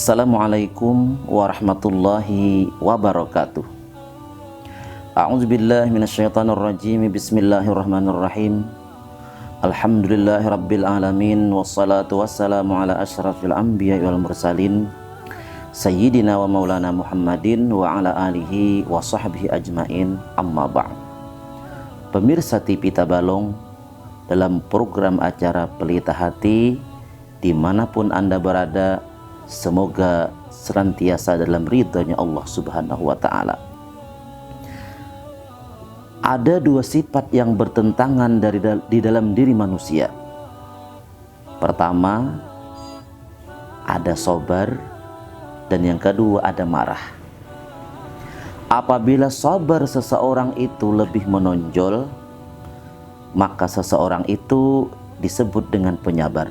Assalamualaikum warahmatullahi wabarakatuh. A'udzubillahi minasyaitonirrajim. Bismillahirrahmanirrahim. Alhamdulillahi rabbil alamin. Wassalatu wassalamu ala asyrafil anbiya wal mursalin Sayyidina wa maulana Muhammadin wa ala alihi wa sahbihi ajmain, amma ba'd. Pemirsa TV Tabalong, dalam program acara Pelita Hati, dimanapun Anda berada, semoga senantiasa dalam ridhonya Allah Subhanahu wa Ta'ala. Ada dua sifat yang bertentangan di dalam diri manusia. Pertama, ada sabar, dan yang kedua ada marah. Apabila sabar seseorang itu lebih menonjol, maka seseorang itu disebut dengan penyabar.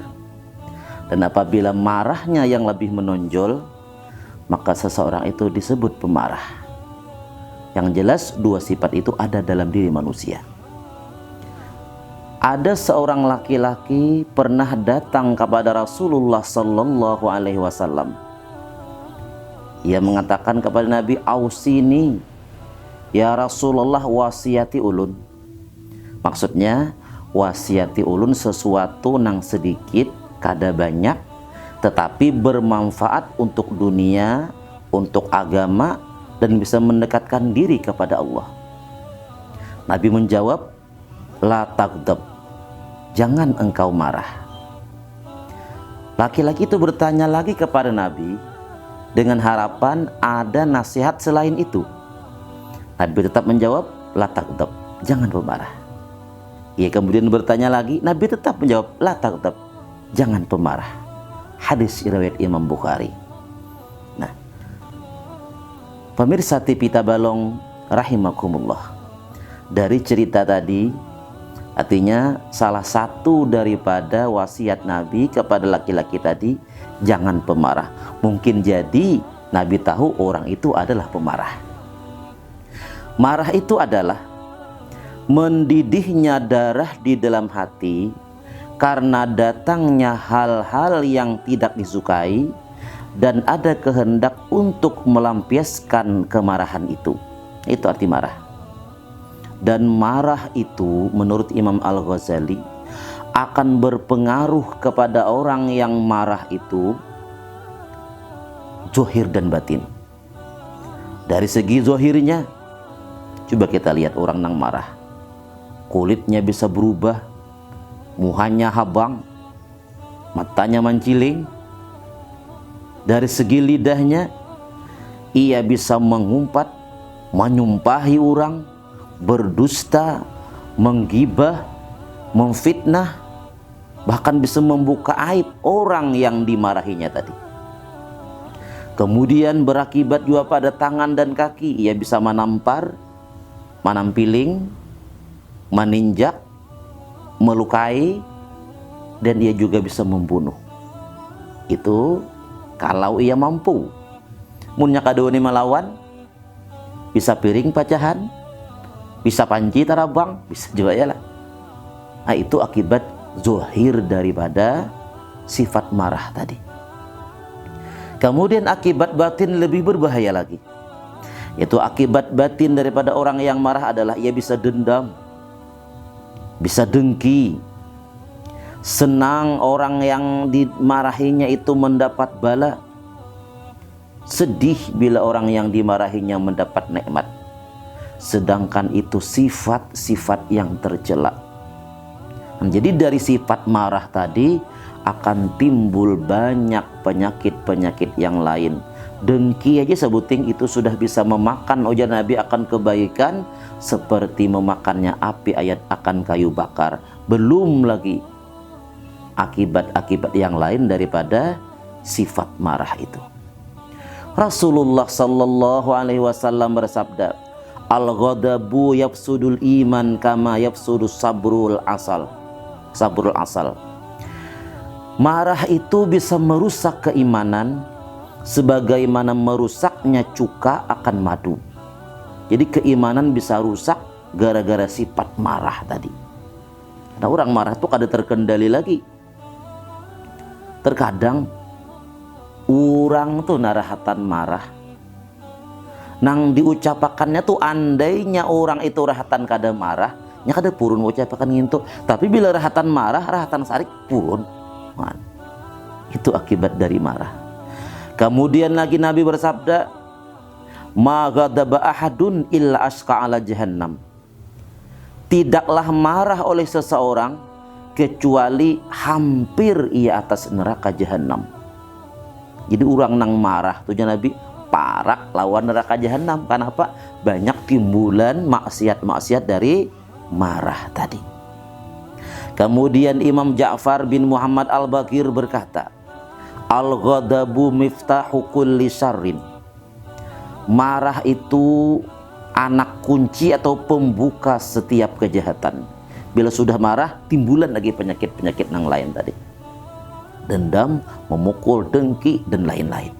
Dan apabila marahnya yang lebih menonjol, maka seseorang itu disebut pemarah. Yang jelas dua sifat itu ada dalam diri manusia. Ada seorang laki-laki pernah datang kepada Rasulullah Sallallahu Alaihi Wasallam. Ia mengatakan kepada Nabi, "Ausini ya Rasulullah, wasiati ulun." Maksudnya, wasiati ulun sesuatu nang sedikit kada banyak, tetapi bermanfaat untuk dunia, untuk agama, dan bisa mendekatkan diri kepada Allah. Nabi menjawab, "La taghdab, jangan engkau marah." Laki-laki itu bertanya lagi kepada Nabi dengan harapan ada nasihat selain itu. Nabi tetap menjawab, "La taghdab, jangan pemarah." Ia kemudian bertanya lagi, Nabi tetap menjawab, "La taghdab, jangan pemarah." Hadis riwayat Imam Bukhari. Nah, pemirsa TV Tabalong rahimakumullah, dari cerita tadi, artinya salah satu daripada wasiat Nabi kepada laki-laki tadi, jangan pemarah. Mungkin jadi Nabi tahu orang itu adalah pemarah. Marah itu adalah mendidihnya darah di dalam hati karena datangnya hal-hal yang tidak disukai, dan ada kehendak untuk melampiaskan kemarahan itu. Itu arti marah. Dan marah itu menurut Imam Al-Ghazali akan berpengaruh kepada orang yang marah itu zohir dan batin. Dari segi zohirnya, coba kita lihat orang yang marah, kulitnya bisa berubah, muhanya habang, matanya menciling. Dari segi lidahnya, ia bisa mengumpat, menyumpahi orang, berdusta, menggibah, memfitnah, bahkan bisa membuka aib orang yang dimarahinya tadi. Kemudian berakibat juga pada tangan dan kaki, ia bisa menampar, menampiling, meninjak, melukai, dan ia juga bisa membunuh. Itu kalau ia mampu. Munnya kadoni melawan, bisa piring pacahan, bisa panci tarabang, bisa juga ya lah. Nah, itu akibat zohir daripada sifat marah tadi. Kemudian akibat batin lebih berbahaya lagi, yaitu akibat batin daripada orang yang marah adalah ia bisa dendam, bisa dengki, senang orang yang dimarahinya itu mendapat bala, sedih bila orang yang dimarahinya mendapat nikmat. Sedangkan itu sifat-sifat yang tercela. Jadi dari sifat marah tadi akan timbul banyak penyakit-penyakit yang lain. Dengki aja sebuting itu sudah bisa memakan, ujar Nabi, akan kebaikan seperti memakannya api ayat akan kayu bakar. Belum lagi akibat-akibat yang lain daripada sifat marah itu. Rasulullah Sallallahu Alaihi Wasallam bersabda, "Al-ghadabu yafsudul iman kama yafsudus sabrul asal." Sabrul asal. Marah itu bisa merusak keimanan sebagaimana merusaknya cuka akan madu. Jadi keimanan bisa rusak gara-gara sifat marah tadi. Nah, orang marah tuh kada terkendali lagi. Terkadang Orang tuh narahatan marah nang diucapakannya tuh andainya orang itu rahatan kada marah nya kada purun ucapakan gitu, tapi bila rahatan marah rahatan sarik purun. Man, itu akibat dari marah. Kemudian lagi Nabi bersabda, ma ghadaba ahadun illa asqa ala jahannam, tidaklah marah oleh seseorang kecuali hampir ia atas neraka jahanam. Jadi orang nang marah tujuan Nabi parak lawan neraka jahanam. Kenapa? Banyak timbulan maksiat-maksiat dari marah tadi. Kemudian Imam Ja'far bin Muhammad Al-Baqir berkata, al-ghadabu miftahu kulli syarrin. Marah itu anak kunci atau pembuka setiap kejahatan. Bila sudah marah, timbulan lagi penyakit-penyakit yang lain tadi. Dendam, memukul, dengki, dan lain-lain.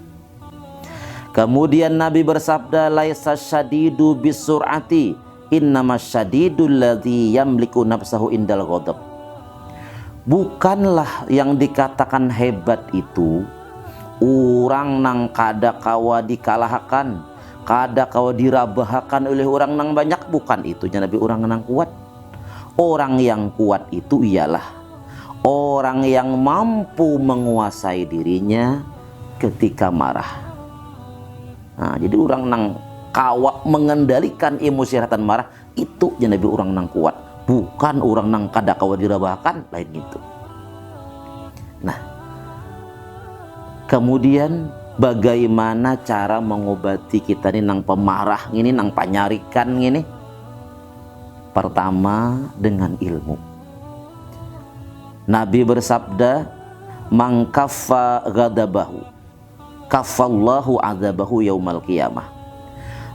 Kemudian Nabi bersabda, laisa syadidu bisur'ati, innama syadidul ladzi yamliku nafsahu indal ghadab. Bukanlah yang dikatakan hebat itu orang nang kada kawa dikalahkan, kada kawa dirabahakan oleh orang nang banyak. Bukan itu Nabi orang nang kuat. Orang yang kuat itu ialah orang yang mampu menguasai dirinya ketika marah. Nah, jadi orang nang kawa mengendalikan emosi rahatan marah itu Nabi orang nang kuat, bukan orang nang kada kawa dirabahakan lain gitu. Nah, kemudian bagaimana cara mengobati kita ini nang pemarah ini, nang panyarikan ini? Pertama dengan ilmu. Nabi bersabda, man kaffa ghadabahu kafallahu adzabahu yaumal qiyamah.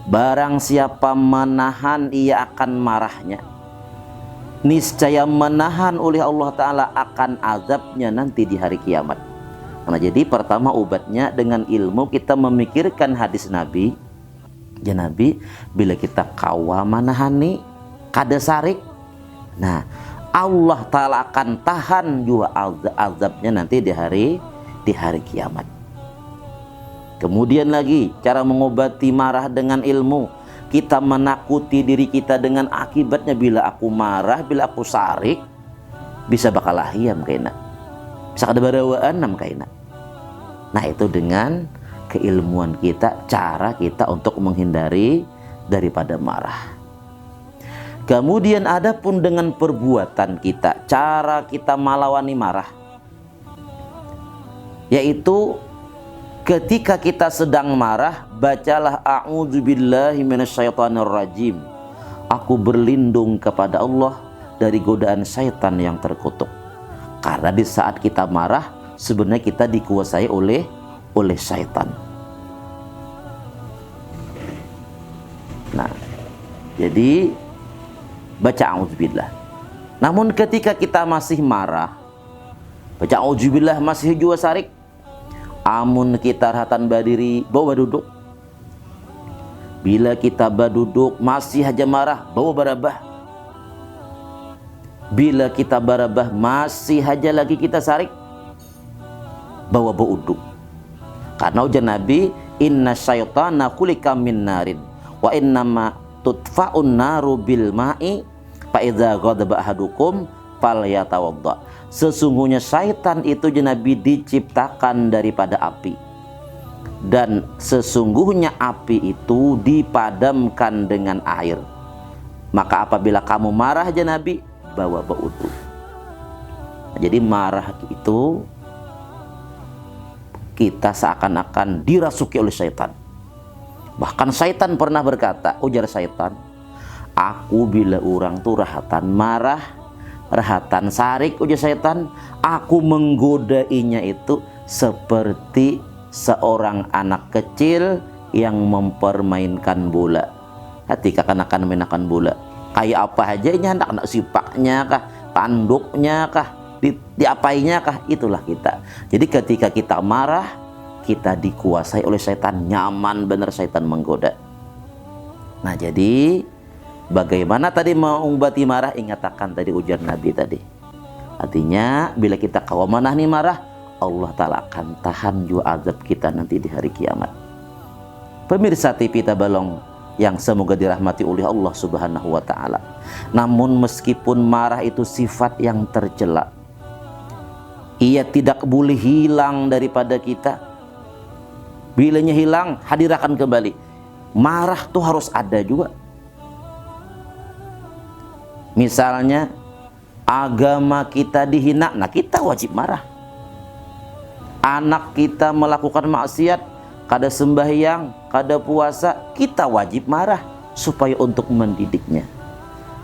Barang siapa menahan ia akan marahnya, niscaya menahan oleh Allah Ta'ala akan azabnya nanti di hari kiamat. Nah, jadi pertama obatnya dengan ilmu, kita memikirkan hadis Nabi. Ya Nabi, bila kita kawa menahani kada sarik, nah Allah Ta'ala akan tahan juga azabnya nanti di hari kiamat. Kemudian lagi cara mengobati marah dengan ilmu, kita menakuti diri kita dengan akibatnya. Bila aku marah, bila aku sarik, bisa bakal lahiam kaina, bisa kada barawaan nam kaina. Nah, itu dengan keilmuan kita, cara kita untuk menghindari daripada marah. Kemudian ada pun dengan perbuatan kita, cara kita melawani marah, yaitu ketika kita sedang marah, bacalah a'udzubillahi minasyaitonirrajim. Aku berlindung kepada Allah dari godaan syaitan yang terkutuk. Karena di saat kita marah, sebenarnya kita dikuasai oleh syaitan. Nah, jadi baca a'udzubillah. Namun ketika kita masih marah, baca a'udzubillah masih jua sarik, amun kita rahatan berdiri, bawa duduk. Bila kita berduduk masih aja marah, bawa barabah. Bila kita barabah masih aja lagi kita sarik, bawa uduk. Karena ujar Nabi, inna syaitana khuliqa min narin wa innama tutfa'un naru bil ma'i fa idza ghadaba ahadukum falyatawadda. Sesungguhnya syaitan itu Nabi diciptakan daripada api, dan sesungguhnya api itu dipadamkan dengan air. Maka apabila kamu marah Nabi, bawa wudu. Jadi marah itu kita seakan-akan dirasuki oleh syaitan. Bahkan syaitan pernah berkata, ujar syaitan, aku bila orang tuh rahatan marah, rahatan sarik, ujar syaitan, aku menggodainya itu seperti seorang anak kecil yang mempermainkan bola. Ketika kanak-kanak mainkan bola, kayak apa aja ini anak-anak sipaknya kah, tanduknya kah, diapainya kah, itulah kita. Jadi ketika kita marah, kita dikuasai oleh syaitan, nyaman bener syaitan menggoda. Nah, jadi bagaimana tadi mengobati marah? Ingatkan tadi ujar Nabi tadi. Artinya bila kita kawamanah nih marah, Allah Ta'ala akan tahan juga azab kita nanti di hari kiamat. Pemirsa TV Tabalong yang semoga dirahmati oleh Allah Subhanahu wa Ta'ala. Namun meskipun marah itu sifat yang tercela, ia tidak boleh hilang daripada kita. Bilanya hilang, hadirkan kembali. Marah tuh harus ada juga. Misalnya agama kita dihina, nah kita wajib marah. Anak kita melakukan maksiat, kada sembahyang, kada puasa, kita wajib marah supaya untuk mendidiknya.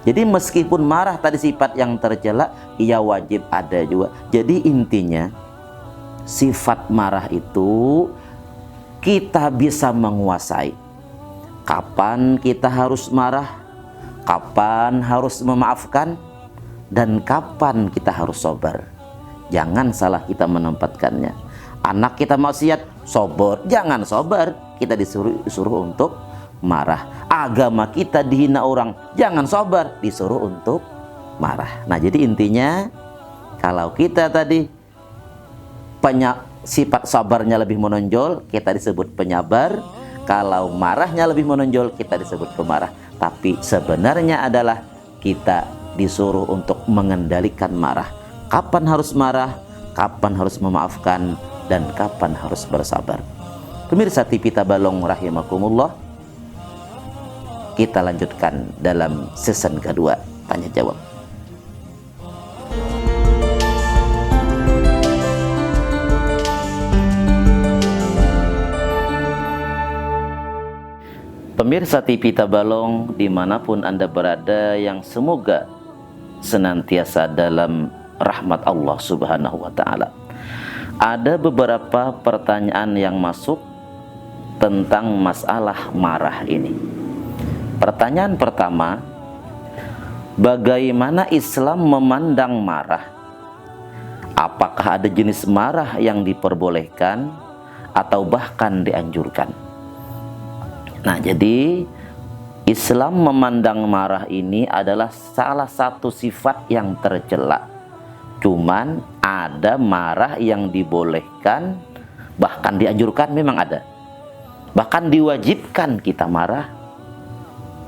Jadi meskipun marah tadi sifat yang tercela, ia wajib ada juga. Jadi intinya sifat marah itu kita bisa menguasai. Kapan kita harus marah, kapan harus memaafkan, dan kapan kita harus sabar. Jangan salah kita menempatkannya. Anak kita maksiat, sabar. Jangan sabar, kita disuruh untuk marah. Agama kita dihina orang, jangan sabar, disuruh untuk marah. Nah, jadi intinya kalau kita tadi sifat sabarnya lebih menonjol, kita disebut penyabar. Kalau marahnya lebih menonjol, kita disebut pemarah. Tapi sebenarnya adalah kita disuruh untuk mengendalikan marah. Kapan harus marah, kapan harus memaafkan, dan kapan harus bersabar. Pemirsa TV Tabalong rahimakumullah, kita lanjutkan dalam season kedua tanya jawab. Pemirsa TV Tabalong dimanapun Anda berada, yang semoga senantiasa dalam rahmat Allah Subhanahu wa Ta'ala. Ada beberapa pertanyaan yang masuk tentang masalah marah ini. Pertanyaan pertama, bagaimana Islam memandang marah? Apakah ada jenis marah yang diperbolehkan atau bahkan dianjurkan? Nah, jadi Islam memandang marah ini adalah salah satu sifat yang tercela. Cuman ada marah yang dibolehkan, bahkan dianjurkan, memang ada. Bahkan diwajibkan kita marah.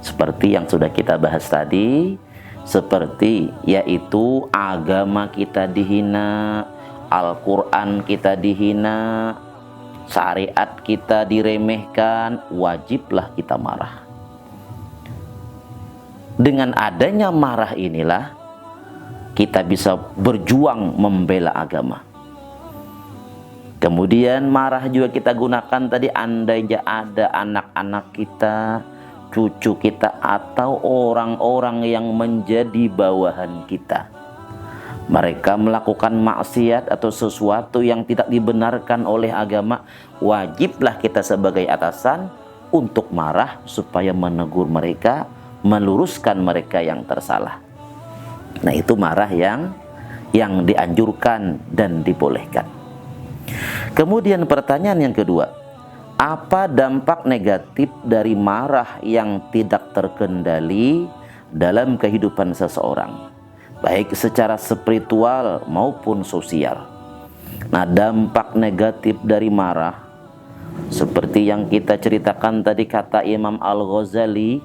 Seperti yang sudah kita bahas tadi, seperti yaitu agama kita dihina, Al-Quran kita dihina, syariat kita diremehkan, wajiblah kita marah. Dengan adanya marah inilah kita bisa berjuang membela agama. Kemudian marah juga kita gunakan tadi andainya ada anak-anak kita, cucu kita, atau orang-orang yang menjadi bawahan kita. Mereka melakukan maksiat atau sesuatu yang tidak dibenarkan oleh agama, wajiblah kita sebagai atasan untuk marah supaya menegur mereka, meluruskan mereka yang tersalah. Nah, itu marah yang dianjurkan dan dibolehkan. Kemudian pertanyaan yang kedua, apa dampak negatif dari marah yang tidak terkendali dalam kehidupan seseorang, baik secara spiritual maupun sosial? Nah, dampak negatif dari marah seperti yang kita ceritakan tadi, kata Imam Al-Ghazali,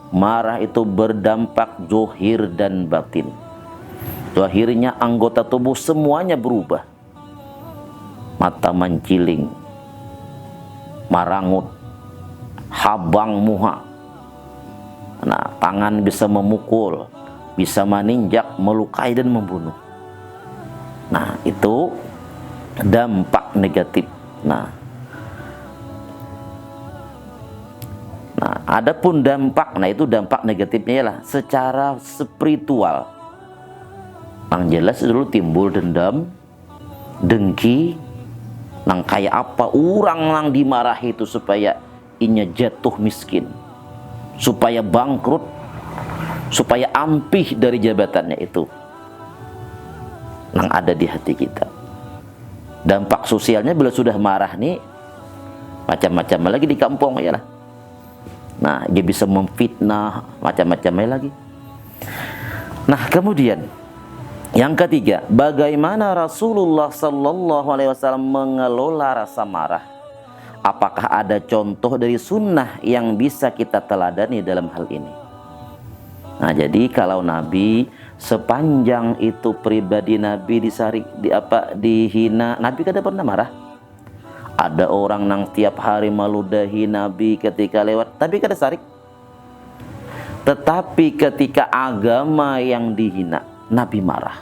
marah itu berdampak zohir dan batin. Zohirnya anggota tubuh semuanya berubah. Mata menciling, marangut, habang muha. Nah, tangan bisa memukul, bisa meninjak, melukai dan membunuh. Nah, itu dampak negatif. Nah, adapun dampak, nah itu dampak negatifnya lah secara spiritual. Yang jelas dulu timbul dendam, dengki. Nang kayak apa orang nang dimarahi itu supaya inya jatuh miskin, supaya bangkrut, supaya ampih dari jabatannya, itu nang ada di hati kita. Dampak sosialnya bila sudah marah nih, macam-macam lagi di kampung ya lah. Nah, dia bisa memfitnah, macam-macamnya lagi. Nah, kemudian Yang ketiga, bagaimana Rasulullah Sallallahu Alaihi Wasallam mengelola rasa marah? Apakah ada contoh dari sunnah yang bisa kita teladani dalam hal ini? Nah, jadi kalau Nabi sepanjang itu pribadi Nabi dihina, Nabi kada pernah marah. Ada orang nang tiap hari meludahi Nabi ketika lewat, Nabi kada sarik. Tetapi ketika agama yang dihina, Nabi marah.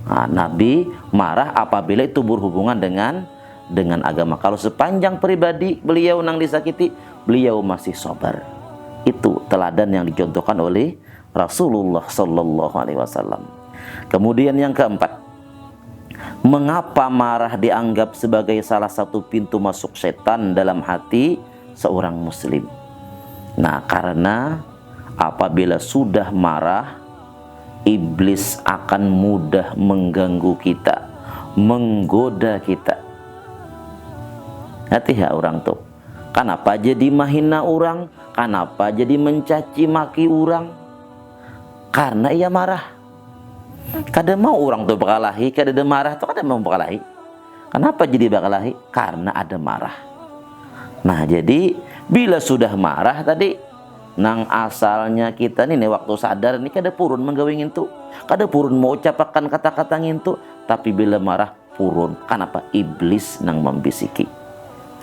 Nah, Nabi marah apabila itu berhubungan dengan agama. Kalau sepanjang pribadi beliau nang disakiti, beliau masih sabar. Itu teladan yang dicontohkan oleh Rasulullah Sallallahu Alaihi Wasallam. Kemudian yang keempat, mengapa marah dianggap sebagai salah satu pintu masuk setan dalam hati seorang muslim? Nah, karena apabila sudah marah, iblis akan mudah mengganggu kita, menggoda kita. Hati ya orang tuh. Kenapa jadi mahina orang? Kenapa jadi mencaci maki orang? Karena ia marah. Kada mau orang tuh berkelahi, kada ada marah tuh kada mau berkelahi. Kenapa jadi berkelahi? Karena ada marah. Nah, jadi bila sudah marah tadi, nang asalnya kita nih waktu sadar nih kada purun menggawing itu, kada purun mau ucapkan kata-kata ngintu, tapi bila marah purun. Kenapa? Iblis nang membisiki.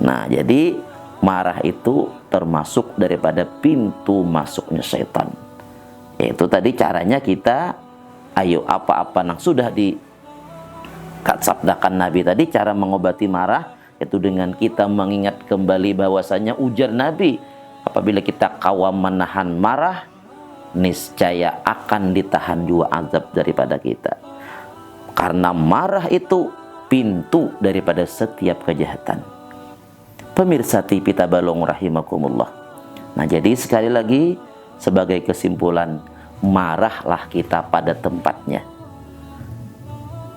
Nah, jadi marah itu termasuk daripada pintu masuknya setan. Yaitu tadi caranya kita, ayo apa-apa nang sudah sabdakan Nabi tadi, cara mengobati marah itu dengan kita mengingat kembali bahwasanya ujar Nabi, apabila kita kawam menahan marah, niscaya akan ditahan juga azab daripada kita. Karena marah itu pintu daripada setiap kejahatan. Pemirsa TV Tabalong rahimakumullah. Nah, jadi sekali lagi sebagai kesimpulan, marahlah kita pada tempatnya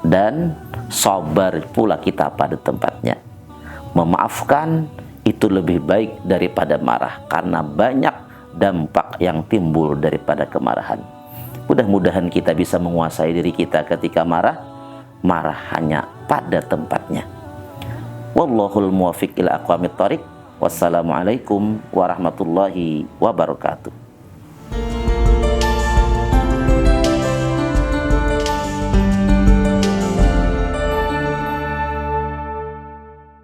dan sabar pula kita pada tempatnya. Memaafkan itu lebih baik daripada marah, karena banyak dampak yang timbul daripada kemarahan. Mudah-mudahan kita bisa menguasai diri kita ketika marah hanya pada tempatnya. Wallahul muwaffiq ila aqwamit thoriq. Wassalamualaikum warahmatullahi wabarakatuh.